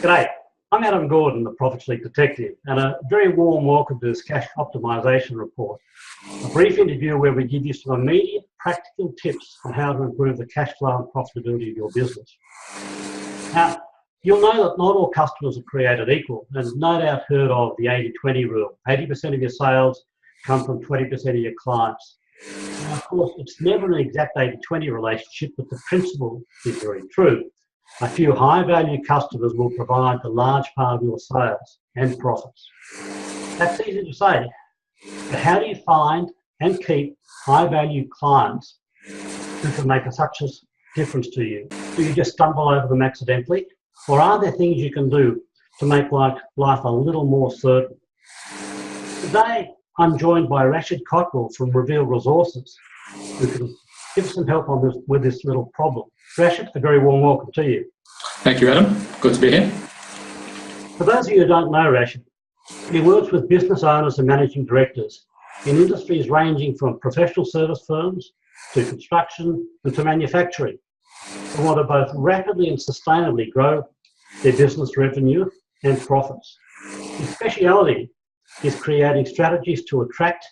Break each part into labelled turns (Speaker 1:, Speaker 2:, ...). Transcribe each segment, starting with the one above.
Speaker 1: G'day, I'm Adam Gordon, the Profits League Detective, and a very warm welcome to this Cash Optimization Report, a brief interview where we give you some immediate practical tips on how to improve the cash flow and profitability of your business. Now, you'll know that not all customers are created equal, and no doubt heard of the 80-20 rule. 80% of your sales come from 20% of your clients. Now, of course, it's never an exact 80-20 relationship, but the principle is very true. A few high-value customers will provide the large part of your sales and profits. That's easy to say, but how do you find and keep high-value clients who can make such a difference to you? Do you just stumble over them accidentally? Or are there things you can do to make life a little more certain? Today, I'm joined by Rashid Kotwal from Reveal Resources, who can give some help on this with this little problem. Rashid, a very warm welcome to you.
Speaker 2: Thank you, Adam. Good to be here.
Speaker 1: For those of you who don't know Rashid, he works with business owners and managing directors in industries ranging from professional service firms to construction and to manufacturing, who want to both rapidly and sustainably grow their business revenue and profits. His speciality is creating strategies to attract,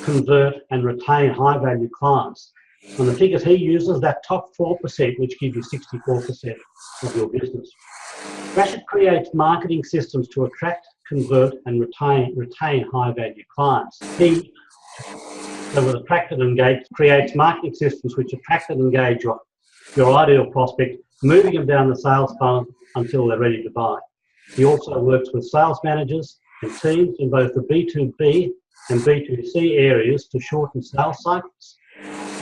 Speaker 1: convert and retain high-value clients. And the figures he uses, that top 4%, which give you 64% of your business. Rashid creates marketing systems to attract, convert and retain high-value clients. He, that will attract and engage, creates marketing systems which attract and engage your ideal prospect, moving them down the sales funnel until they're ready to buy. He also works with sales managers and teams in both the B2B and B2C areas to shorten sales cycles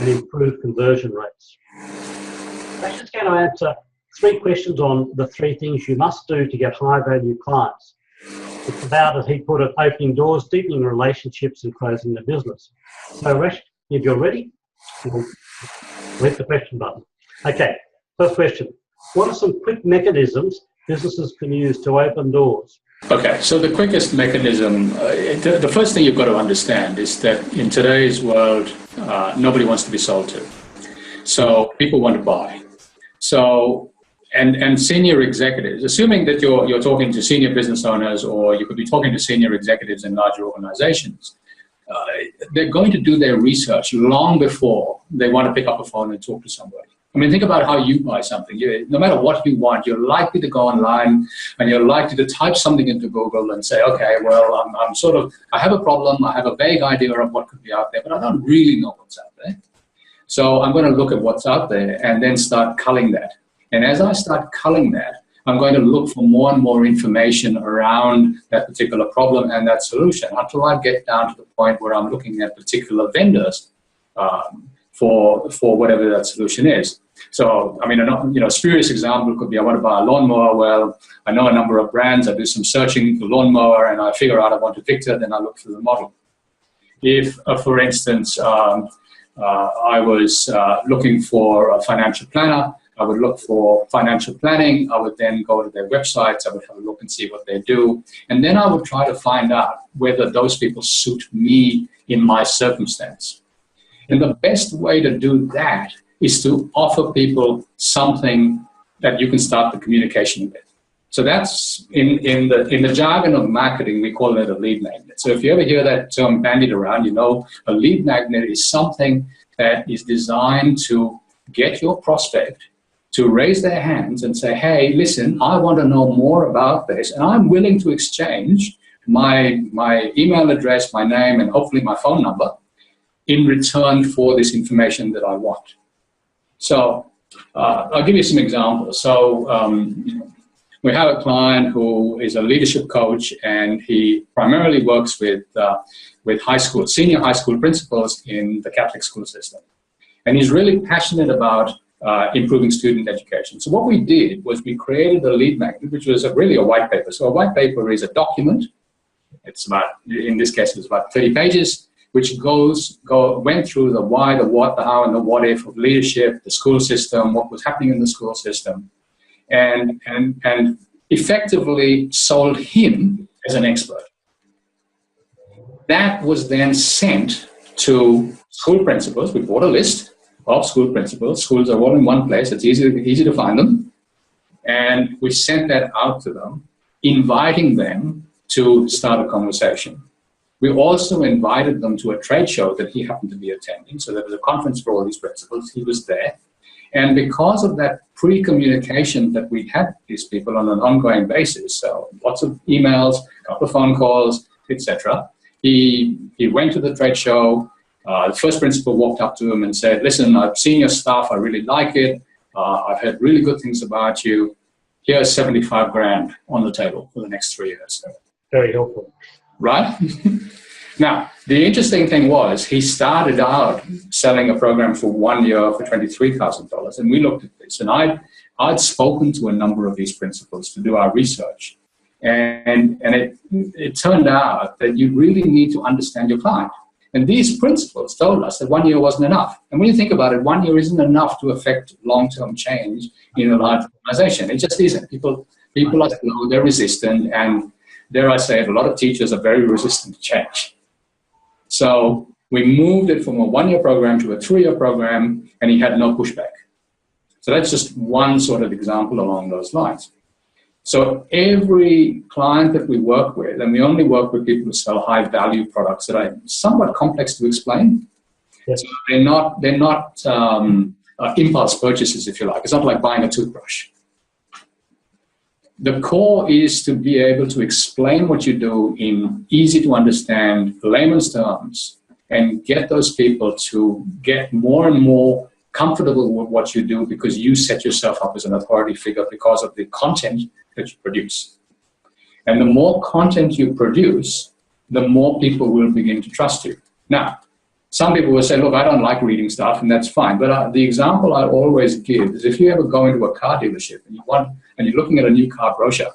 Speaker 1: and improve conversion rates. Rashid's going to answer 3 questions on the 3 things you must do to get high-value clients. It's about, as he put it, opening doors, deepening relationships and closing the business. So Rashid, if you're ready, we'll hit the question button. Okay, first question. What are some quick mechanisms businesses can use to open doors?
Speaker 2: Okay, so the quickest mechanism, the first thing you've got to understand is that in today's world, nobody wants to be sold to. So people want to buy. So, and senior executives, assuming that you're talking to senior business owners, or you could be talking to senior executives in larger organizations, they're going to do their research long before they want to pick up a phone and talk to somebody. I mean, think about how you buy something. No matter what you want, you're likely to go online and you're likely to type something into Google and say, okay, well, I have a problem, I have a vague idea of what could be out there, but I don't really know what's out there. So I'm going to look at what's out there and then start culling that. And as I start culling that, I'm going to look for more and more information around that particular problem and that solution until I get down to the point where I'm looking at particular vendors for whatever that solution is. So, I mean, a spurious example could be I want to buy a lawnmower. Well, I know a number of brands. I do some searching for lawnmower and I figure out I want a Victor, then I look for the model. If, for instance, I was looking for a financial planner, I would look for financial planning. I would then go to their websites. I would have a look and see what they do. And then I would try to find out whether those people suit me in my circumstance. And the best way to do that is to offer people something that you can start the communication with. So that's in the jargon of marketing, we call it a lead magnet. So if you ever hear that term bandied around, you know a lead magnet is something that is designed to get your prospect to raise their hands and say, hey, listen, I want to know more about this, and I'm willing to exchange my email address, my name, and hopefully my phone number in return for this information that I want. So I'll give you some examples. So we have a client who is a leadership coach, and he primarily works with senior high school principals in the Catholic school system. And he's really passionate about improving student education. So what we did was we created a lead magnet, which was really a white paper. So a white paper is a document. It's about, in this case, it was about 30 pages. Which went through the why, the what, the how, and the what if of leadership, the school system, what was happening in the school system, and effectively sold him as an expert. That was then sent to school principals. We bought a list of school principals. Schools are all in one place. It's easy to find them. And we sent that out to them, inviting them to start a conversation. We also invited them to a trade show that he happened to be attending. So there was a conference for all these principals. He was there. And because of that pre-communication that we had with these people on an ongoing basis, so lots of emails, a couple of phone calls, etc., he went to the trade show. The first principal walked up to him and said, listen, I've seen your stuff. I really like it. I've heard really good things about you. Here's 75 grand on the table for the next 3 years.
Speaker 1: Very helpful.
Speaker 2: Right? Now, the interesting thing was he started out selling a program for 1 year for $23,000. And we looked at this. And I'd spoken to a number of these principals to do our research. And it turned out that you really need to understand your client. And these principals told us that 1 year wasn't enough. And when you think about it, 1 year isn't enough to affect long-term change in a large organization. It just isn't. People are slow, they're resistant, and dare I say it, a lot of teachers are very resistant to change. So we moved it from a 1 year program to a 3 year program, and he had no pushback. So that's just one sort of example along those lines. So every client that we work with, and we only work with people who sell high value products that are somewhat complex to explain.
Speaker 1: Yes.
Speaker 2: So they're not impulse purchases, if you like. It's not like buying a toothbrush. The core is to be able to explain what you do in easy to understand layman's terms and get those people to get more and more comfortable with what you do because you set yourself up as an authority figure because of the content that you produce. And the more content you produce, the more people will begin to trust you. Now, some people will say, look, I don't like reading stuff, and that's fine. But the example I always give is if you ever go into a car dealership and you're looking at a new car brochure,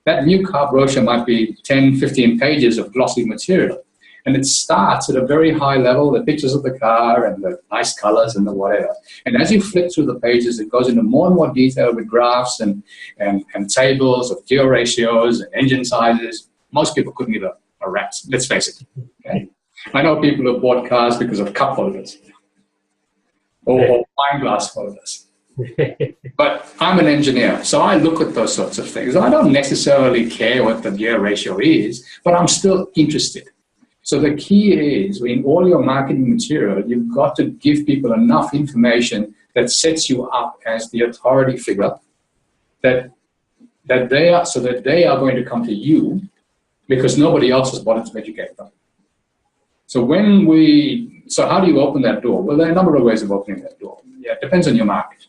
Speaker 2: that new car brochure might be 10, 15 pages of glossy material. And it starts at a very high level, the pictures of the car and the nice colors and the whatever. And as you flip through the pages, it goes into more and more detail with graphs and tables of gear ratios and engine sizes. Most people couldn't give a rat's, let's face it. Okay? I know people who have bought cars because of cup holders or wine glass holders. But I'm an engineer, so I look at those sorts of things. I don't necessarily care what the gear ratio is, but I'm still interested. So the key is, in all your marketing material, you've got to give people enough information that sets you up as the authority figure that they are going to come to you because nobody else has bothered to educate them. So how do you open that door? Well, there are a number of ways of opening that door. Yeah, it depends on your market.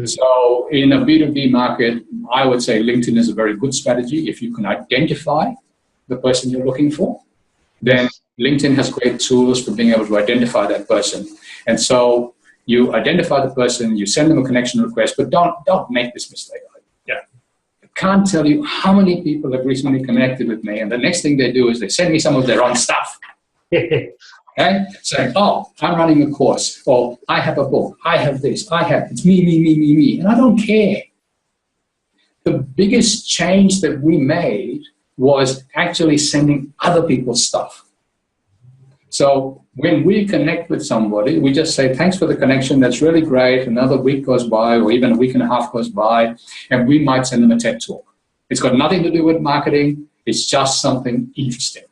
Speaker 2: So in a B2B market, I would say LinkedIn is a very good strategy. If you can identify the person you're looking for, then LinkedIn has great tools for being able to identify that person. And so you identify the person, you send them a connection request, but don't make this mistake. Yeah. I can't tell you how many people have recently connected with me, and the next thing they do is they send me some of their own stuff. Okay? Saying, oh, I'm running a course, or I have a book, I have this, it's me, and I don't care. The biggest change that we made was actually sending other people's stuff. So when we connect with somebody, we just say, thanks for the connection, that's really great. Another week goes by, or even a week and a half goes by, and we might send them a TED Talk. It's got nothing to do with marketing, it's just something interesting.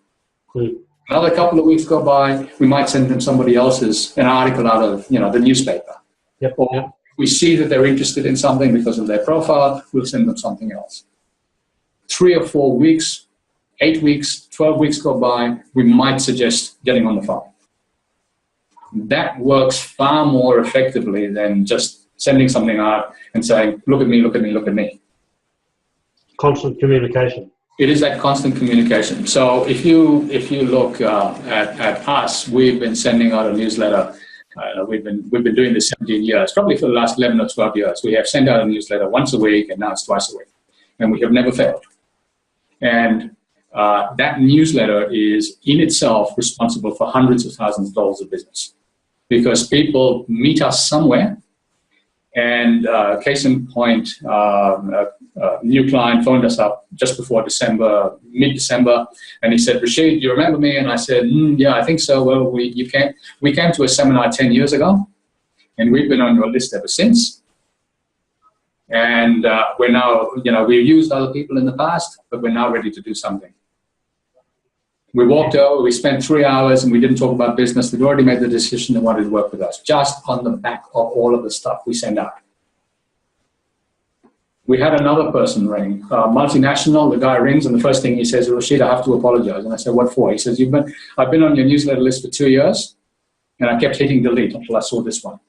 Speaker 2: Another couple of weeks go by, we might send them somebody else's, an article out of the newspaper.
Speaker 1: Yep.
Speaker 2: Or we see that they're interested in something because of their profile, we'll send them something else. 3 or 4 weeks, 8 weeks, 12 weeks go by, we might suggest getting on the phone. That works far more effectively than just sending something out and saying, look at me, look at me, look at me. Constant communication. It is that constant communication. So if you look at us, we've been sending out a newsletter. We've been doing this 17 years, probably for the last 11 or 12 years. We have sent out a newsletter once a week, and now it's twice a week. And we have never failed. And that newsletter is in itself responsible for hundreds of thousands of dollars of business because people meet us somewhere. And case in point, a new client phoned us up just before December, mid-December, and he said, Rashid, do you remember me? And I said, yeah, I think so. Well, we came to a seminar 10 years ago, and we've been on your list ever since. And we're now, we've used other people in the past, but we're now ready to do something. We walked over, we spent 3 hours, and we didn't talk about business. They'd already made the decision they wanted to work with us, just on the back of all of the stuff we send out. We had another person ring, multinational. The guy rings, and the first thing he says, Rashid, I have to apologize. And I said, what for? He says, I've been on your newsletter list for 2 years, and I kept hitting delete until I saw this one.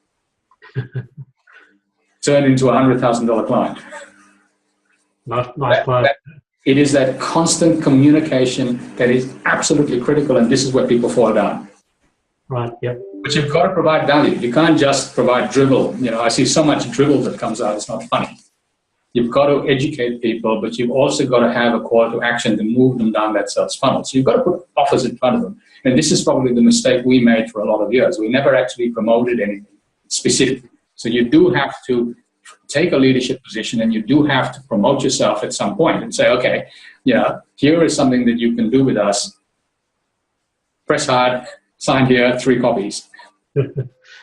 Speaker 2: Turned into a $100,000 client.
Speaker 1: Nice client.
Speaker 2: It is that constant communication that is absolutely critical, and this is where people fall down.
Speaker 1: Right, yep.
Speaker 2: But you've got to provide value. You can't just provide dribble. I see so much dribble that comes out, it's not funny. You've got to educate people, but you've also got to have a call to action to move them down that sales funnel. So you've got to put offers in front of them. And this is probably the mistake we made for a lot of years. We never actually promoted anything specific. So you do have to take a leadership position, and you do have to promote yourself at some point and say, okay, here is something that you can do with us. Press hard, sign here, 3 copies.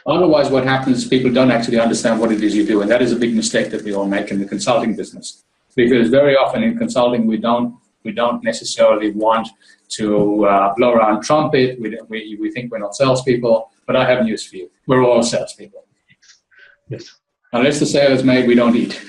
Speaker 2: Otherwise, what happens is people don't actually understand what it is you do, and that is a big mistake that we all make in the consulting business. Because very often in consulting, we don't necessarily want to blow around trumpet. We think we're not salespeople, but I have news for you. We're all salespeople.
Speaker 1: Yes.
Speaker 2: Unless the sale is made, we don't eat.